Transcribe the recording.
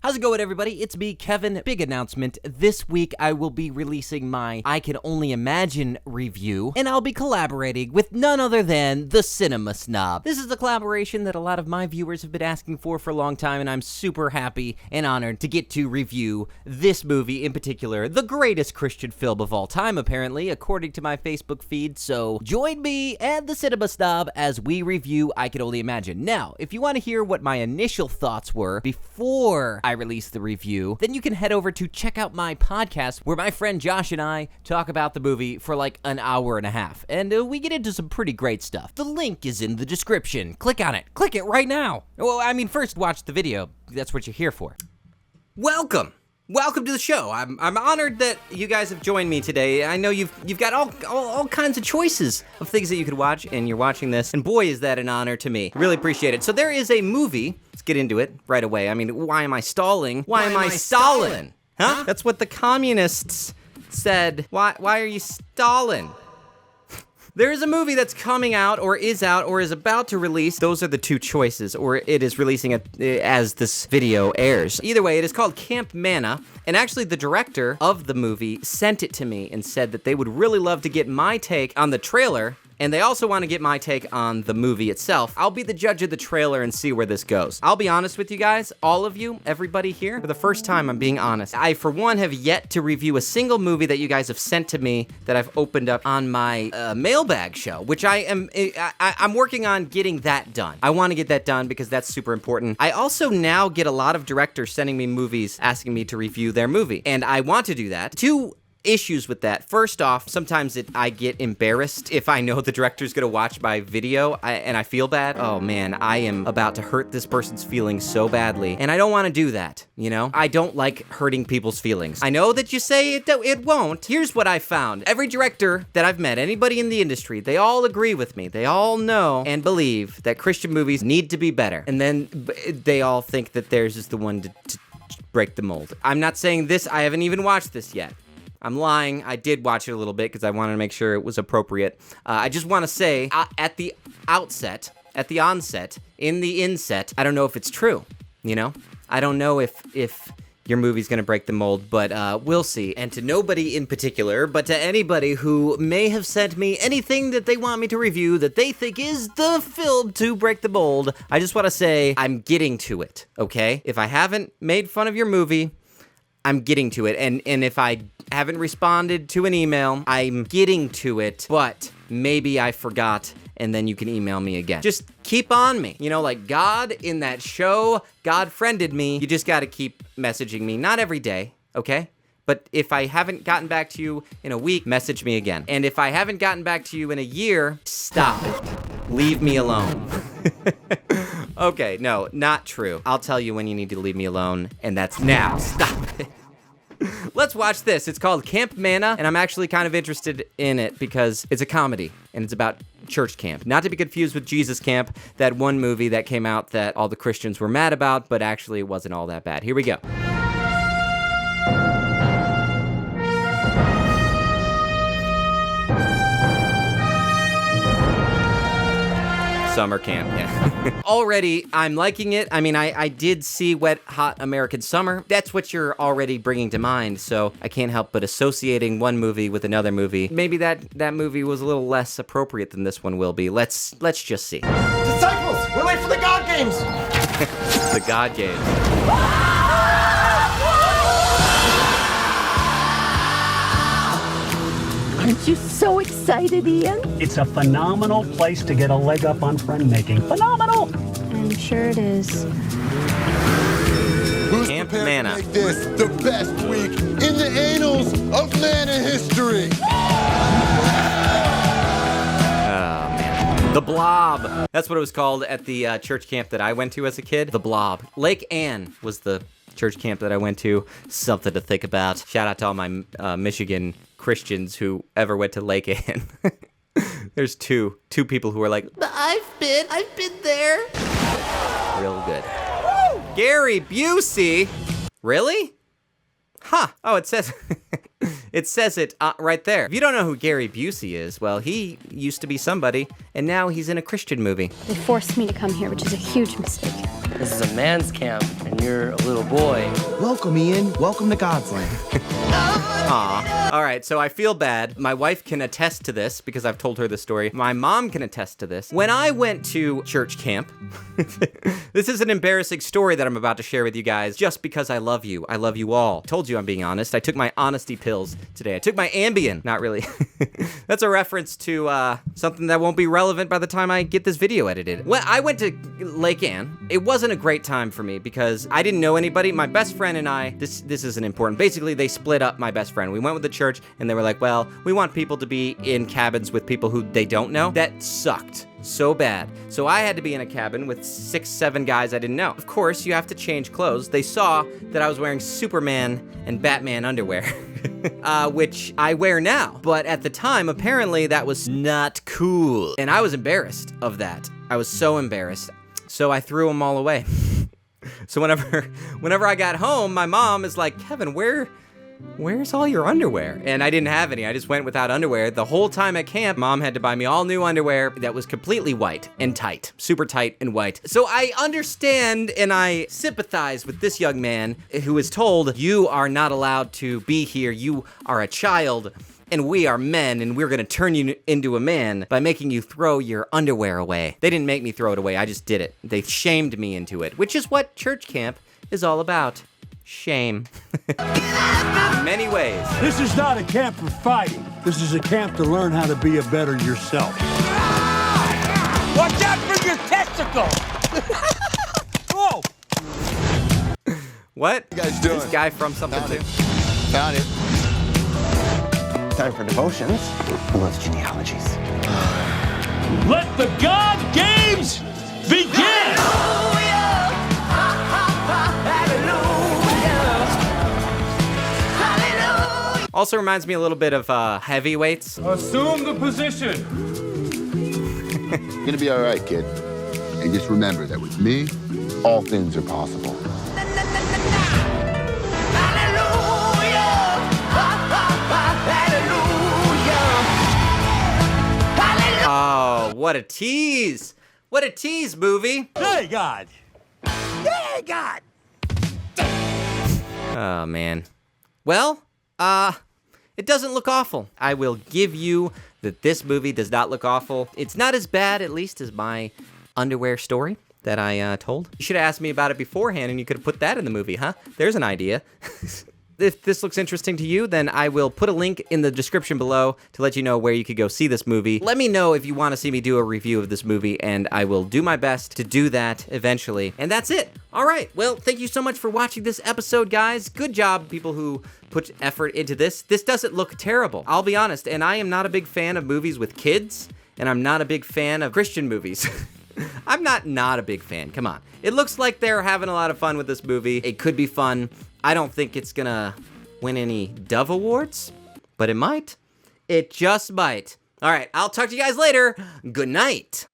How's it going, everybody? It's me, Kevin. Big announcement. This week, I will be releasing my I Can Only Imagine review, and I'll be collaborating with none other than the Cinema Snob. This is a collaboration that a lot of my viewers have been asking for a long time, and I'm super happy and honored to get to review this movie in particular, the greatest Christian film of all time, apparently, according to my Facebook feed. So join me and the Cinema Snob as we review I Can Only Imagine. Now, if you want to hear what my initial thoughts were before I release the review, then you can head over to check out my podcast where my friend Josh and I talk about the movie for like an hour and a half, and we get into some pretty great stuff. The link is in the description. Click on it. Click it right now. Well, I mean, first watch the video. That's what you're here for. Welcome to the show. I'm honored that you guys have joined me today. I know you've got all kinds of choices of things that you could watch, and you're watching this, and boy, is that an honor to me. Really appreciate it. So there is a movie. Let's get into it right away. I mean, why am I stalling? Why am I stalling? Huh? That's what the communists said. Why are you stalling? There is a movie that's coming out or is about to release. Those are the two choices, or it is releasing as this video airs. Either way, it is called Camp Manna, and actually the director of the movie sent it to me and said that they would really love to get my take on the trailer, and they also want to get my take on the movie itself. I'll be the judge of the trailer and see where this goes. I'll be honest with you guys, all of you, everybody here. For the first time, I'm being honest. I, for one, have yet to review a single movie that you guys have sent to me that I've opened up on my mailbag show, which I'm working on getting that done. I want to get that done because that's super important. I also now get a lot of directors sending me movies, asking me to review their movie, and I want to do that. Two issues with that. First off, sometimes I get embarrassed if I know the director's gonna watch my video and I feel bad. Oh man, I am about to hurt this person's feelings so badly, and I don't want to do that, you know? I don't like hurting people's feelings. I know that you say it won't. Here's what I found. Every director that I've met, anybody in the industry, they all agree with me. They all know and believe that Christian movies need to be better. And then they all think that theirs is the one to break the mold. I'm not saying this. I haven't even watched this yet. I'm lying. I did watch it a little bit because I wanted to make sure it was appropriate. I just want to say, at the onset, in the inset, I don't know if it's true, you know? I don't know if your movie's going to break the mold, but we'll see. And to nobody in particular, but to anybody who may have sent me anything that they want me to review that they think is the film to break the mold, I just want to say I'm getting to it, okay? If I haven't made fun of your movie, I'm getting to it, and if I haven't responded to an email, I'm getting to it, but maybe I forgot, and then you can email me again. Just keep on me. You know, like God in that show, God friended me. You just gotta keep messaging me. Not every day, okay? But if I haven't gotten back to you in a week, message me again. And if I haven't gotten back to you in a year, stop it. Leave me alone. Okay, no, not true. I'll tell you when you need to leave me alone, and that's now. Stop it. Let's watch this. It's called Camp Manna, and I'm actually kind of interested in it because it's a comedy, and it's about church camp. Not to be confused with Jesus Camp, that one movie that came out that all the Christians were mad about, but actually it wasn't all that bad. Here we go. Summer camp, yeah. Already, I'm liking it. I mean, I did see Wet Hot American Summer. That's what you're already bringing to mind, so I can't help but associating one movie with another movie. Maybe that movie was a little less appropriate than this one will be. Let's just see. Disciples, we're late for the God Games! The God Games. Aren't you so excited, Ian? It's a phenomenal place to get a leg up on friend making. Phenomenal! I'm sure it is. Who's Camp prepared Manna. to make this the best week in the annals of Manna history? The Blob. That's what it was called at the church camp that I went to as a kid. The Blob. Lake Ann was the church camp that I went to. Something to think about. Shout out to all my Michigan Christians who ever went to Lake Ann. There's two people who are like, I've been there. Real good. Gary Busey. Really? Huh. Oh, it says it says it right there. If you don't know who Gary Busey is, well, he used to be somebody, and now he's in a Christian movie. They forced me to come here, which is a huge mistake. This is a man's camp, and you're a little boy. Welcome, Ian. Welcome to God's land. Aw. All right, so I feel bad. My wife can attest to this because I've told her the story. My mom can attest to this. When I went to church camp, this is an embarrassing story that I'm about to share with you guys just because I love you. I love you all. Told you I'm being honest. I took my honesty pills today. I took my Ambien. Not really. That's a reference to something that won't be relevant by the time I get this video edited. When I went to Lake Ann, it wasn't a great time for me because I didn't know anybody. My best friend and I, this isn't important. Basically, they split up my best friend. We went with the church and they were like, well, we want people to be in cabins with people who they don't know. That sucked so bad. So I had to be in a cabin with 6, 7 guys I didn't know. Of course, you have to change clothes. They saw that I was wearing Superman and Batman underwear, which I wear now. But at the time, apparently that was not cool. And I was embarrassed of that. I was so embarrassed. So I threw them all away. So whenever I got home, my mom is like, Kevin, where's all your underwear? And I didn't have any. I just went without underwear. The whole time at camp, Mom had to buy me all new underwear that was completely white and tight, super tight and white. So I understand and I sympathize with this young man who is told, you are not allowed to be here. You are a child and we are men and we're gonna turn you into a man by making you throw your underwear away. They didn't make me throw it away. I just did it. They shamed me into it, which is what church camp is all about. Shame. In many ways. This is not a camp for fighting. This is a camp to learn how to be a better yourself. Watch out for your testicle! Whoa! What? You guys doing? This guy from something too? Found it. Time for devotions. Who loves genealogies? Let the God Games begin! Also reminds me a little bit of heavyweights. Assume the position. Gonna be all right, kid. And just remember that with me, all things are possible. Oh, what a tease! What a tease, movie! Hey, God! Hey, God! Oh, man. Well, it doesn't look awful. I will give you that this movie does not look awful. It's not as bad, at least, as my underwear story that I told. You should have asked me about it beforehand, and you could have put that in the movie, huh? There's an idea. If this looks interesting to you, then I will put a link in the description below to let you know where you could go see this movie. Let me know if you want to see me do a review of this movie, and I will do my best to do that eventually. And that's it. All right. Well, thank you so much for watching this episode, guys. Good job, people who put effort into this. This doesn't look terrible. I'll be honest, and I am not a big fan of movies with kids, and I'm not a big fan of Christian movies. I'm not a big fan. Come on. It looks like they're having a lot of fun with this movie. It could be fun. I don't think it's gonna win any Dove Awards, but it might. It just might. All right, I'll talk to you guys later. Good night.